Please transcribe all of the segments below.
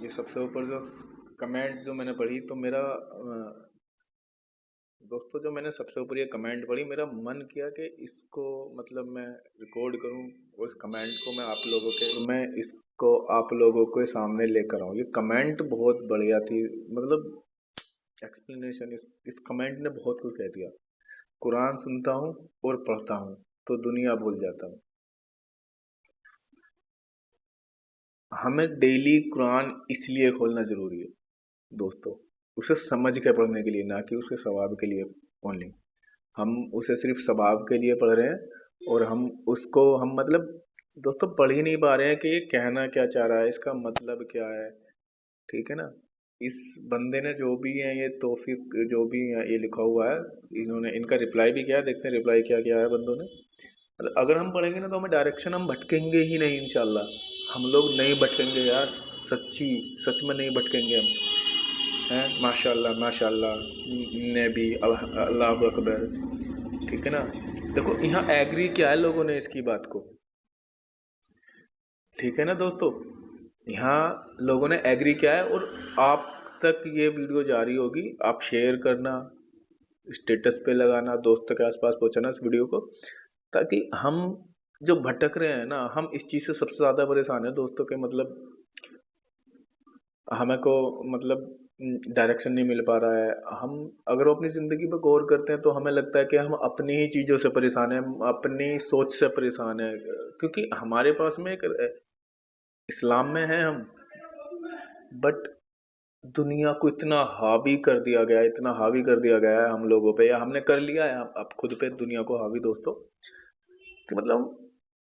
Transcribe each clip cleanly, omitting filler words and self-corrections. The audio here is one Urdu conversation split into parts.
یہ سب سے اوپر جو کمنٹ جو میں نے پڑھی تو میرا دوستوں جو میں نے سب سے اوپر یہ کمنٹ پڑھی میرا من کیا کہ اس کو مطلب میں ریکارڈ کروں اور اس کمنٹ کو میں اس کو آپ لوگوں کے سامنے لے کر آؤں. یہ کمنٹ بہت بڑھیا تھی, مطلب ایکسپلینیشن اس کمنٹ نے بہت کچھ کہہ دیا. قرآن سنتا ہوں اور پڑھتا ہوں تو دنیا بھول جاتا ہوں. ہمیں ڈیلی قرآن اس لیے کھولنا ضروری ہے دوستو, اسے سمجھ کے پڑھنے کے لیے, نہ کہ اسے ثواب کے لیے اونلی. ہم اسے صرف ثواب کے لیے پڑھ رہے ہیں اور ہم اس کو ہم مطلب دوستو پڑھ ہی نہیں پا رہے ہیں کہ یہ کہنا کیا چاہ رہا ہے, اس کا مطلب کیا ہے. ٹھیک ہے نا, اس بندے نے جو بھی ہے یہ توفیق جو بھی ہے یہ لکھا ہوا ہے, انہوں نے ان کا رپلائی بھی کیا, دیکھتے ہیں رپلائی کیا کیا ہے بندوں نے. اگر ہم پڑھیں گے نا تو ہمیں ڈائریکشن ہم بھٹکیں گے ہی نہیں انشاءاللہ. ہم لوگ نہیں بھٹکیں گے یار, سچ میں نہیں بھٹکیں گے ہم. ماشاء اللہ ماشاء اللہ, نبی اللہ اکبر. ٹھیک ہے نا, دیکھو یہاں ایگری کیا ہے لوگوں نے اس کی بات کو. ٹھیک ہے نا دوستو, یہاں لوگوں نے ایگری کیا ہے, اور آپ تک یہ ویڈیو جاری ہوگی, آپ شیئر کرنا, اسٹیٹس پہ لگانا, دوستوں کے آس پاس پہنچانا اس ویڈیو کو, تاکہ ہم جو بھٹک رہے ہیں نا, ہم اس چیز سے سب سے زیادہ پریشان ہیں دوستوں کے, مطلب ہمیں کو مطلب ڈائریکشن نہیں مل پا رہا ہے. ہم اگر وہ اپنی زندگی پہ غور کرتے ہیں تو ہمیں لگتا ہے کہ ہم اپنی ہی چیزوں سے پریشان ہیں, اپنی سوچ سے پریشان ہیں, کیونکہ ہمارے پاس میں ایک اسلام میں ہے ہم, بٹ دنیا کو اتنا حاوی کر دیا گیا ہے, اتنا حاوی کر دیا گیا ہے ہم لوگوں پہ, یا ہم نے کر لیا ہے اب خود پہ دنیا کو حاوی دوستو, کہ مطلب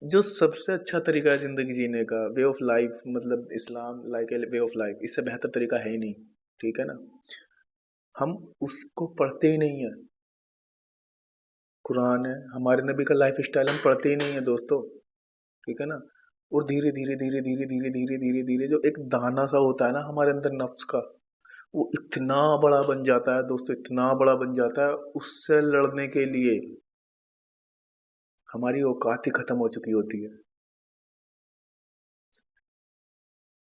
جو سب سے اچھا طریقہ ہے زندگی جینے کا, وے آف لائف, مطلب Islam like a way of life, اس سے بہتر طریقہ ہے ہی نہیں. ٹھیک ہے نا, ہم اس کو پڑھتے ہی نہیں ہیں. قرآن ہے, ہمارے نبی کا لائف اسٹائل ہم پڑھتے ہی نہیں ہیں دوستو. ٹھیک ہے نا, اور دھیرے دھیرے دھیرے دھیرے دھیرے دھیرے دھیرے دھیرے جو ایک دانا سا ہوتا ہے نا ہمارے اندر نفس کا, وہ اتنا بڑا بن جاتا ہے دوستو, اتنا بڑا بن جاتا ہے, اس سے لڑنے کے لیے ہماری اوقات ہی ختم ہو چکی ہوتی ہے.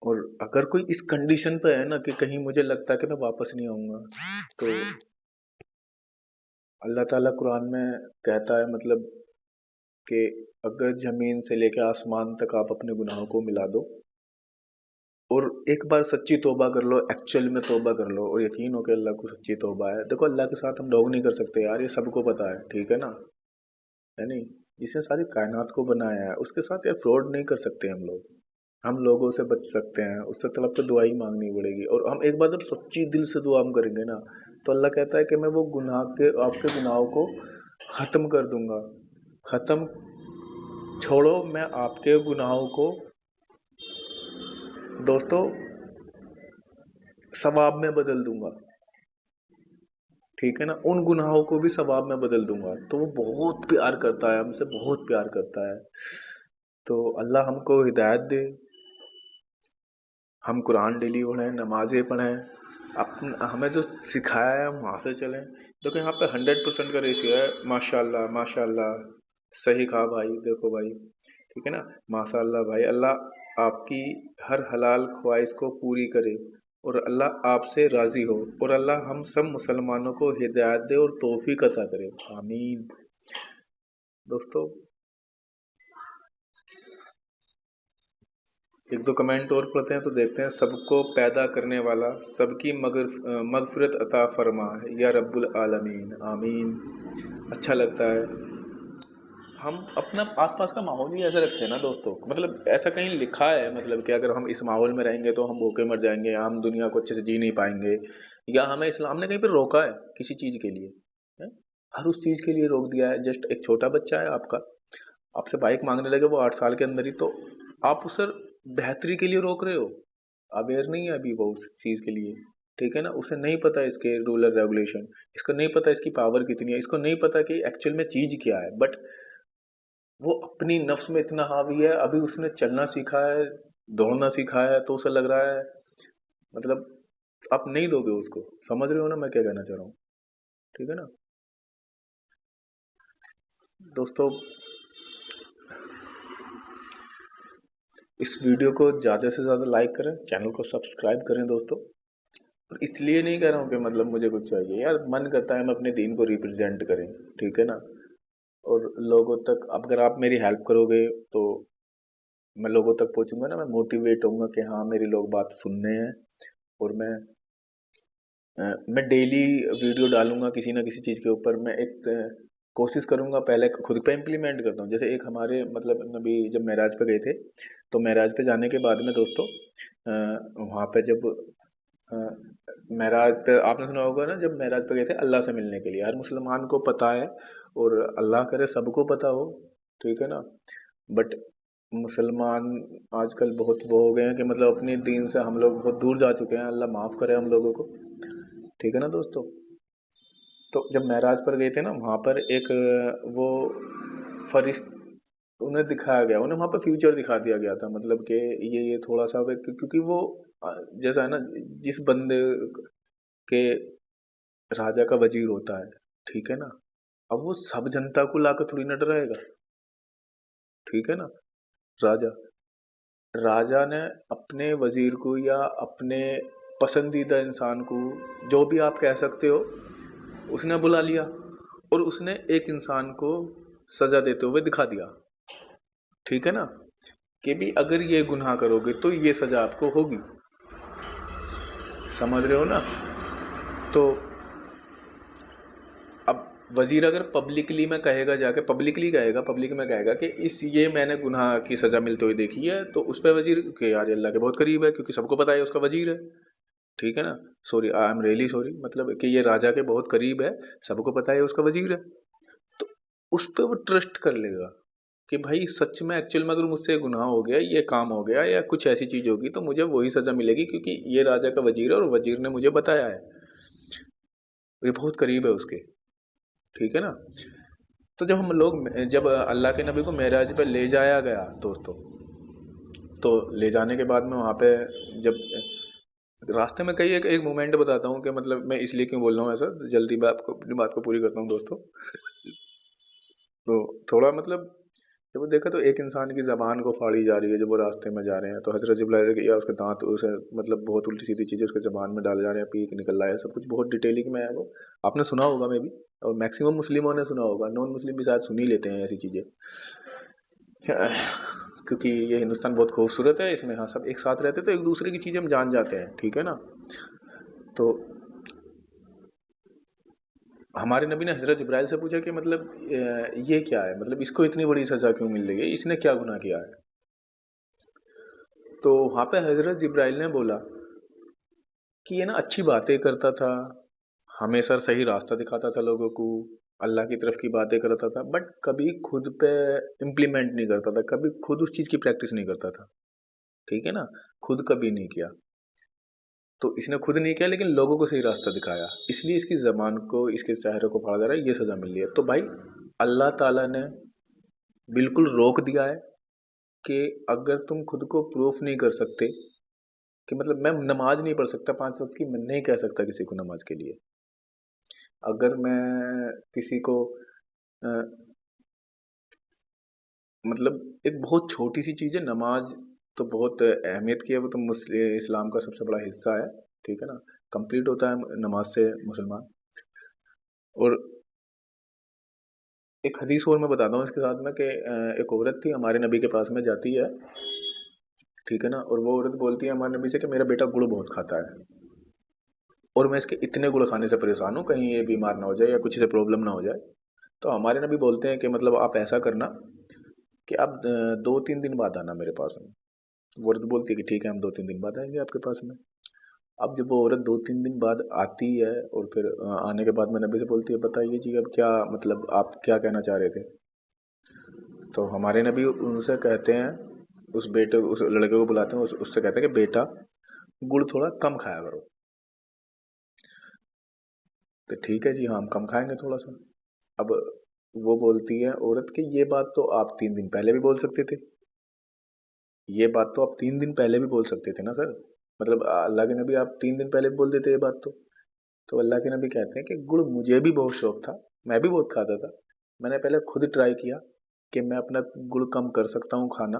اور اگر کوئی اس کنڈیشن پہ ہے نا کہ کہیں مجھے لگتا ہے کہ میں واپس نہیں آؤں گا, تو اللہ تعالیٰ قرآن میں کہتا ہے مطلب کہ اگر زمین سے لے کے آسمان تک آپ اپنے گناہوں کو ملا دو اور ایک بار سچی توبہ کر لو, ایکچوئل میں توبہ کر لو, اور یقین ہو کہ اللہ کو سچی توبہ ہے. دیکھو اللہ کے ساتھ ہم ڈوگ نہیں کر سکتے یار, یہ سب کو پتا ہے. ٹھیک ہے نا, یعنی جس نے ساری کائنات کو بنایا ہے اس کے ساتھ یار فراڈ نہیں کر سکتے ہم لوگ. ہم لوگوں سے بچ سکتے ہیں, اس سے طلب تو دعا ہی مانگنی پڑے گی, اور ہم ایک بار جب سچی دل سے دعا ہم کریں گے نا, تو اللہ کہتا ہے کہ میں وہ گناہ کے آپ کے گناہوں کو ختم کر دوں گا. ختم چھوڑو, میں آپ کے گناہوں کو دوستو ثواب میں بدل دوں گا. ٹھیک ہے نا, ان گناہوں کو بھی ثواب میں بدل دوں گا. تو وہ بہت پیار کرتا ہے ہم سے, بہت پیار کرتا ہے. تو اللہ ہم کو ہدایت دے, ہم قرآن ڈیلی پڑھیں, نمازیں پڑھیں, ہمیں جو سکھایا ہے ہم وہاں سے چلیں. دیکھو یہاں پہ 100% کا ریشیو ہے, ماشاء اللہ ماشاء اللہ, صحیح کہا بھائی. دیکھو بھائی, ٹھیک ہے نا, ماشاء اللہ بھائی, اللہ آپ کی ہر حلال خواہش کو پوری کرے, اور اللہ آپ سے راضی ہو, اور اللہ ہم سب مسلمانوں کو ہدایت دے اور توفیق عطا کرے, آمین. دوستو ایک دو کمنٹ اور پڑھتے ہیں تو دیکھتے ہیں. سب کو پیدا کرنے والا, سب کی مغفرت عطا فرما یا رب العالمین, آمین. اچھا لگتا ہے. ہم اپنا آس پاس کا ماحول ہی ایسا رکھتے ہیں نا دوستو, مطلب ایسا کہیں لکھا ہے مطلب کہ اگر ہم اس ماحول میں رہیں گے تو ہم بھوکے مر جائیں گے, یا ہم دنیا کو اچھے سے جی نہیں پائیں گے, یا ہمیں اسلام نے کہیں پہ روکا ہے کسی چیز کے لیے, ہر اس چیز کے لیے روک دیا ہے. جسٹ ایک چھوٹا بچہ ہے آپ کا, آپ سے بائک مانگنے لگے وہ 8 سال کے اندر ہی, تو آپ اسے بہتری کے لیے روک رہے ہو, اویئر نہیں ہے ابھی وہ اس چیز کے لیے. ٹھیک ہے نا, اسے نہیں پتا اس کے رول اور ریگولیشن, اس کو نہیں پتا اس کی پاور کتنی ہے, اس کو نہیں پتا کہ ایکچوئل میں چیز کیا ہے. بٹ وہ اپنی نفس میں اتنا حاوی ہے, ابھی اس نے چلنا سیکھا ہے, دوڑنا سیکھا ہے, تو اسے لگ رہا ہے مطلب آپ نہیں دو گے اس کو. سمجھ رہے ہو نا میں کیا کہنا چاہ رہا ہوں. ٹھیک ہے نا دوستو, اس ویڈیو کو زیادہ سے زیادہ لائک کریں، چینل کو سبسکرائب کریں دوستوں. اور اس لیے نہیں کہہ رہا ہوں کہ مطلب مجھے کچھ چاہیے یار، من کرتا ہے ہم اپنے دین کو ریپرزینٹ کریں، ٹھیک ہے نا. اور لوگوں تک اگر آپ میری ہیلپ کرو گے تو میں لوگوں تک پہنچوں گا نا، میں موٹیویٹ ہوں گا کہ ہاں میری لوگ بات سننے ہیں. اور میں ڈیلی ویڈیو ڈالوں گا کسی نہ کسی چیز کے اوپر. میں ایک کوشش کروں گا پہلے خود پہ امپلیمنٹ کرتا ہوں. جیسے ایک ہمارے مطلب نبی جب معراج پہ گئے تھے، تو معراج پہ جانے کے بعد میں دوستوں وہاں پہ جب معراج پہ آپ نے سنا ہوگا نا، جب معراج پہ گئے تھے اللہ سے ملنے کے لیے، ہر مسلمان کو پتا ہے اور اللہ کرے سب کو پتا ہو، ٹھیک ہے نا. بٹ مسلمان آج کل بہت وہ ہو گئے ہیں کہ مطلب اپنی دین سے ہم لوگ بہت دور جا چکے ہیں. اللہ معاف کرے ہم لوگوں کو، ٹھیک ہے نا دوستو. تو جب معراج پر گئے تھے نا، وہاں پر ایک وہ فرشت انہیں دکھایا گیا، انہیں وہاں پہ فیوچر دکھا دیا گیا تھا. مطلب کہ یہ تھوڑا سا کیونکہ وہ جیسا ہے نا، جس بندے کے راجا کا وزیر ہوتا ہے، ٹھیک ہے نا، اب وہ سب جنتا کو لا کر تھوڑی نہ ڈرائے گا، ٹھیک ہے نا. راجا نے اپنے وزیر کو یا اپنے پسندیدہ انسان کو، جو بھی آپ کہہ سکتے ہو، اس نے بلا لیا اور اس نے ایک انسان کو سزا دیتے ہوئے دکھا دیا، ٹھیک ہے نا، کہ بھی اگر یہ گناہ کرو گے تو یہ سزا آپ کو ہوگی. سمجھ رہے ہو نا. تو اب وزیر اگر پبلکلی میں کہے گا، جا کے پبلکلی کہے گا، پبلک میں کہے گا کہ یہ میں نے گناہ کی سزا ملتے ہوئی دیکھی ہے، تو اس پہ وزیر کہ یار اللہ کے بہت قریب ہے، کیونکہ سب کو پتا ہے اس کا وزیر ہے، ٹھیک ہے نا. Sorry, I am really sorry, مطلب کہ یہ راجا کے بہت قریب ہے، سب کو پتا ہے اس کا وزیر ہے. تو اس پہ وہ ٹرسٹ کر لے گا کہ بھائی سچ میں ایکچوئل میں اگر مجھ سے گناہ ہو گیا، یہ کام ہو گیا یا کچھ ایسی چیز ہوگی، تو مجھے وہی سزا ملے گی، کیونکہ یہ راجا کا وزیر ہے اور وزیر نے مجھے بتایا ہے، یہ بہت قریب ہے اس کے، ٹھیک ہے نا. تو جب اللہ کے نبی کو معراج پہ لے جایا گیا دوستو، تو لے جانے کے بعد میں وہاں پہ جب راستے میں کئی ایک مومنٹ بتاتا ہوں کہ مطلب میں اس لیے کیوں بول رہا ہوں ایسا، جلدی اپنی بات کو پوری کرتا ہوں دوستو. تو تھوڑا مطلب جب وہ دیکھا تو ایک انسان کی زبان کو پھاڑی جا رہی ہے جب وہ راستے میں جا رہے ہیں، تو حضرت جبرائیل یا اس کے دانت اسے مطلب بہت الٹی سیدھی چیزیں اس کے زبان میں ڈالے جا رہے ہیں، پیک نکل رہا ہے، سب کچھ بہت ڈیٹیلنگ میں ہے. وہ آپ نے سنا ہوگا میں بھی، اور میکسیمم مسلموں نے سنا ہوگا، نان مسلم بھی شاید سن ہی لیتے ہیں ایسی چیزیں، کیونکہ یہ ہندوستان بہت خوبصورت ہے، اس میں ہاں سب ایک ساتھ رہتے تو ایک دوسرے کی چیزیں ہم جان جاتے ہیں، ٹھیک ہے نا. تو ہمارے نبی نے حضرت جبرائیل سے پوچھا کہ مطلب یہ کیا ہے، مطلب اس کو اتنی بڑی سزا کیوں مل رہی ہے، اس نے کیا گناہ کیا ہے. تو وہاں پہ حضرت جبرائیل نے بولا کہ یہ نا اچھی باتیں کرتا تھا، ہمیشہ صحیح راستہ دکھاتا تھا لوگوں کو، اللہ کی طرف کی باتیں کرتا تھا، بٹ کبھی خود پہ امپلیمنٹ نہیں کرتا تھا، کبھی خود اس چیز کی پریکٹس نہیں کرتا تھا، ٹھیک ہے نا، خود کبھی نہیں کیا. تو اس نے خود نہیں کیا لیکن لوگوں کو صحیح راستہ دکھایا، اس لیے اس کی زبان کو، اس کے چہرے کو پھاڑا جا رہا ہے، یہ سزا مل رہی ہے. تو بھائی اللہ تعالیٰ نے بالکل روک دیا ہے کہ اگر تم خود کو پروف نہیں کر سکتے کہ مطلب میں نماز نہیں پڑھ سکتا 5 وقت کی، میں نہیں کہہ سکتا کسی کو نماز کے لیے. اگر میں کسی کو مطلب ایک بہت چھوٹی سی چیز ہے نماز، تو بہت اہمیت کی ہے، وہ تو اسلام کا سب سے بڑا حصہ ہے، ٹھیک ہے نا، کمپلیٹ ہوتا ہے نماز سے مسلمان. اور ایک حدیث اور میں بتاتا ہوں اس کے ساتھ میں کہ ایک عورت تھی ہمارے نبی کے پاس میں جاتی ہے، ٹھیک ہے نا، اور وہ عورت بولتی ہے ہمارے نبی سے کہ میرا بیٹا گڑ بہت کھاتا ہے اور میں اس کے اتنے گڑ کھانے سے پریشان ہوں، کہیں یہ بیمار نہ ہو جائے یا کچھ سے پرابلم نہ ہو جائے. تو ہمارے نبی بولتے ہیں کہ مطلب آپ ایسا کرنا کہ آپ 2-3 دن بعد آنا میرے پاس میں. وہ عورت بولتی ہے کہ ٹھیک ہے ہم 2-3 دن بعد آئیں گے آپ کے پاس میں. اب جب وہ عورت 2-3 دن بعد آتی ہے اور پھر آنے کے بعد میں نبی سے بولتی ہے بتائیے جی اب کیا مطلب آپ کیا کہنا چاہ رہے تھے. تو ہمارے نبی ان سے کہتے ہیں، اس لڑکے کو بلاتے ہیں، اس سے کہتے ہیں کہ بیٹا گڑ تھوڑا کم کھایا کرو. تو ٹھیک ہے جی ہاں ہم کم کھائیں گے تھوڑا سا. اب وہ بولتی ہے عورت کہ یہ بات تو آپ 3 دن پہلے بھی بول سکتے تھے، یہ بات تو آپ 3 دن پہلے بھی بول سکتے تھے نا سر، مطلب اللہ کے نبی آپ 3 دن پہلے بھی بول دیتے یہ بات. تو اللہ کے نبی کہتے ہیں کہ گڑ مجھے بھی بہت شوق تھا، میں بھی بہت کھاتا تھا، میں نے پہلے خود ٹرائی کیا کہ میں اپنا گڑ کم کر سکتا ہوں کھانا،